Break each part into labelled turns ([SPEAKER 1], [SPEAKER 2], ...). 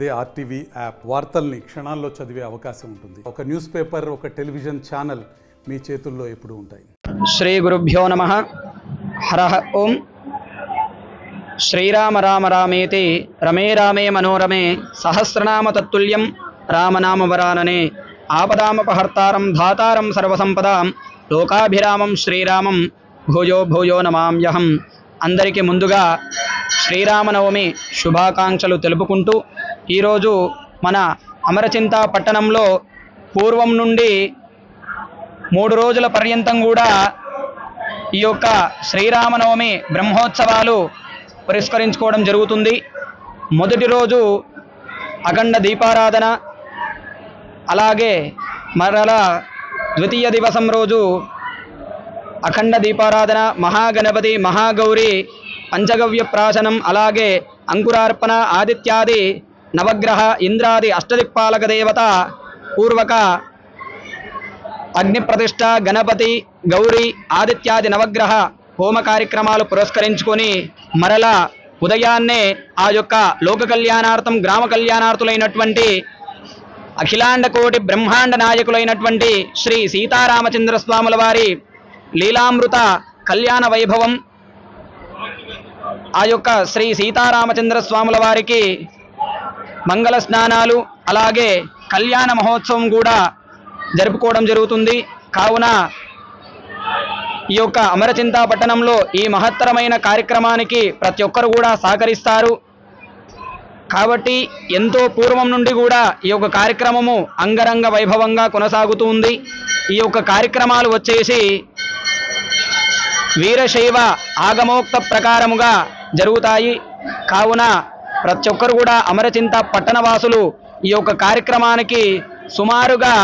[SPEAKER 1] అదే RTV app వార్తల్ని క్షణాల్లో చదివే అవకాశం ఉంటుంది. ఒక న్యూస్ పేపర్, ఒక టెలివిజన్ ఛానల్ మీ చేతుల్లో ఎప్పుడూ ఉంటాయి.
[SPEAKER 2] శ్రీ గురుభ్యో నమః. హరః ఓం. శ్రీరామ రామ రామేతి రమే రామే మనోరమే సహస్రనామ తత్తుల్యం రామనామ వరాననే ఆపదామపహర్తారం ధాతారం సర్వసంపదాం లోకాభిరామం శ్రీరామం భూయో భూయో నమామ్యహం. అందరికీ ముందుగా శ్రీరామనవమి శుభాకాంక్షలు తెలుపుకుంటూ ఈరోజు మన అమరచింత పట్టణంలో పూర్వం నుండి 3 రోజుల పర్యంతం కూడా ఈ యొక్క శ్రీరామనవమి బ్రహ్మోత్సవాలు పురస్కరించుకోవడం జరుగుతుంది. మొదటి రోజు అఖండ దీపారాధన, అలాగే మరలా ద్వితీయ దివసం రోజు అఖండ దీపారాధన, మహాగణపతి, మహాగౌరి, పంచగవ్య ప్రాశనం, అలాగే అంకురార్పణ, ఆదిత్యాది నవగ్రహ, ఇంద్రాది అష్టదిక్పాలక దేవత పూర్వక అగ్ని ప్రతిష్ట, గణపతి, గౌరీ, ఆదిత్యాది నవగ్రహ హోమ కార్యక్రమాలు పురస్కరించుకొని మరలా ఉదయాన్నే ఆ యొక్క లోక కళ్యాణార్థం గ్రామ కళ్యాణార్థులైనటువంటి అఖిలాండ కోటి బ్రహ్మాండ నాయకులైనటువంటి శ్రీ సీతారామచంద్ర స్వాముల వారి లీలామృత కళ్యాణ వైభవం, ఆ యొక్క శ్రీ సీతారామచంద్ర స్వాముల వారికి మంగళ స్నానాలు, అలాగే కళ్యాణ మహోత్సవం కూడా జరుపుకోవడం జరుగుతుంది. కావున ఈ యొక్క అమరచింత పట్టణంలో ఈ మహత్తరమైన కార్యక్రమానికి ప్రతి ఒక్కరు కూడా సహకరిస్తారు. కాబట్టి ఎంతో పూర్వం నుండి కూడా ఈ యొక్క కార్యక్రమము అంగరంగ వైభవంగా కొనసాగుతూ ఉంది. ఈ యొక్క కార్యక్రమాలు వచ్చేసి వీరశైవ ఆగమోక్త ప్రకారముగా జరుగుతాయి. కావున ప్రతి ఒక్కరు కూడా అమరచింత పట్టణవాసులు ఈ యొక్క కార్యక్రమానికి సుమారుగా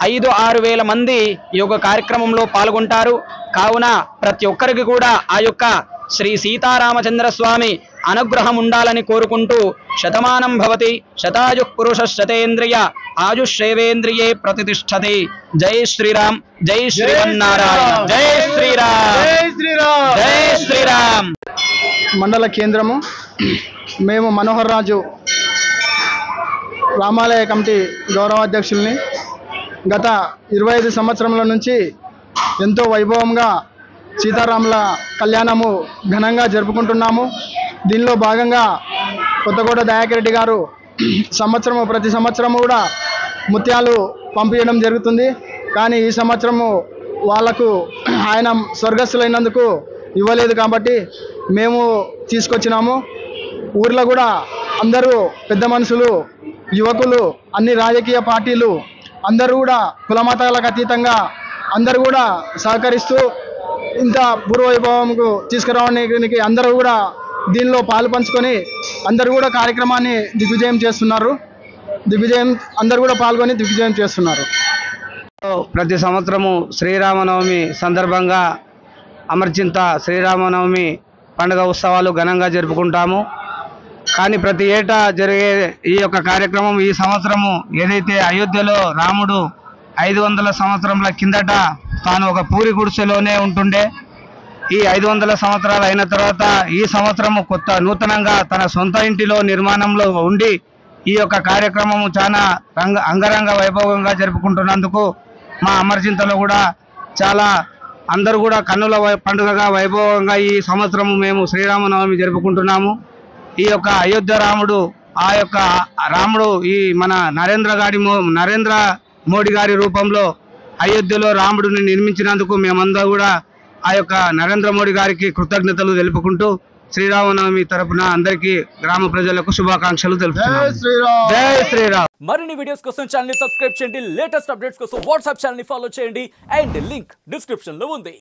[SPEAKER 2] 5-6 వేల మంది ఈ యొక్క కార్యక్రమంలో పాల్గొంటారు. కావున ప్రతి ఒక్కరికి కూడా ఆ యొక్క శ్రీ సీతారామచంద్ర స్వామి అనుగ్రహం ఉండాలని కోరుకుంటూ శతమానం భవతి శతాయు పురుష శతేంద్రియ ఆయుష్యేవేంద్రియే ప్రతిష్టతి. జై శ్రీరామ్, జై శ్రీమన్నారాయణ, జై శ్రీరామ్, జై శ్రీరామ్, జై శ్రీరామ్.
[SPEAKER 3] మండల కేంద్రము. మేము మనోహర్ రాజు రామాలయ కమిటీ గౌరవాధ్యక్షుల్ని. గత 25 సంవత్సరముల నుంచి ఎంతో వైభవంగా సీతారాముల కళ్యాణము ఘనంగా జరుపుకుంటున్నాము. దీనిలో భాగంగా కొత్తకోట దయాకర్ రెడ్డి గారు ప్రతి సంవత్సరము కూడా ముత్యాలు పంపించడం జరుగుతుంది. కానీ ఈ సంవత్సరము వాళ్లకు ఆయన స్వర్గస్థులైనందుకు ఇవ్వలేదు కాబట్టి మేము తీసుకొచ్చినాము. ఊర్లో కూడా అందరూ పెద్ద మనుషులు, యువకులు, అన్ని రాజకీయ పార్టీలు అందరూ కూడా కులమతాలకు అతీతంగా అందరూ కూడా సహకరిస్తూ ఇంత పూర్వవైభవంకు తీసుకురావడానికి అందరూ కూడా దీనిలో పాలు పంచుకొని అందరూ కూడా కార్యక్రమాన్ని దిగ్విజయం చేస్తున్నారు. అందరూ కూడా పాల్గొని దిగ్విజయం చేస్తున్నారు.
[SPEAKER 2] ప్రతి సంవత్సరము శ్రీరామనవమి సందర్భంగా అమరచింత శ్రీరామనవమి పండుగ ఉత్సవాలు ఘనంగా జరుపుకుంటాము. కానీ ప్రతి ఏటా జరిగే ఈ యొక్క కార్యక్రమం ఈ సంవత్సరము ఏదైతే అయోధ్యలో రాముడు 500 సంవత్సరముల కిందట తాను ఒక పూరి గుడిసెలోనే ఉంటుండే, ఈ 500 సంవత్సరాలు అయిన తర్వాత ఈ సంవత్సరము నూతనంగా తన సొంత ఇంటిలో నిర్మాణంలో ఉండి ఈ యొక్క కార్యక్రమము చాలా అంగరంగ వైభవంగా జరుపుకుంటున్నందుకు మా అమరచింతలో కూడా చాలా అందరూ కూడా కన్నుల పండుగగా వైభవంగా ఈ సంవత్సరము మేము శ్రీరామనవమి జరుపుకుంటున్నాము. ఈ యొక్క అయోధ్య రాముడు, ఆ యొక్క రాముడు ఈ మన నరేంద్ర మోడీ గారి రూపంలో అయోధ్యలో రాముడిని నిర్మించినందుకు మేమందరూ కూడా ఆ యొక్క నరేంద్ర మోడీ గారికి కృతజ్ఞతలు తెలుపుకుంటూ శ్రీరామనవమి తరపున అందరికీ గ్రామ ప్రజలకు శుభాకాంక్షలు తెలుపుతున్నాము. జై శ్రీరామ్.
[SPEAKER 4] మరిన్ని వీడియోస్ కోసం ఛానల్ ని సబ్స్క్రైబ్ చేయండి. లేటెస్ట్ అప్డేట్స్ కోసం వాట్సాప్ ఛానల్ ని ఫాలో చేయండి. అండ్ లింక్ డిస్క్రిప్షన్ లో ఉంది.